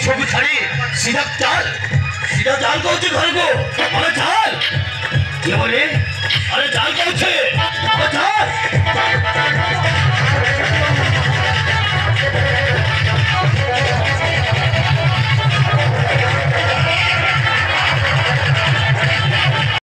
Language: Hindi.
ছবি ছাড়ি সিধা চাল করছে ঘর গো। আরে চাল কি বলে? আরে চাল করছে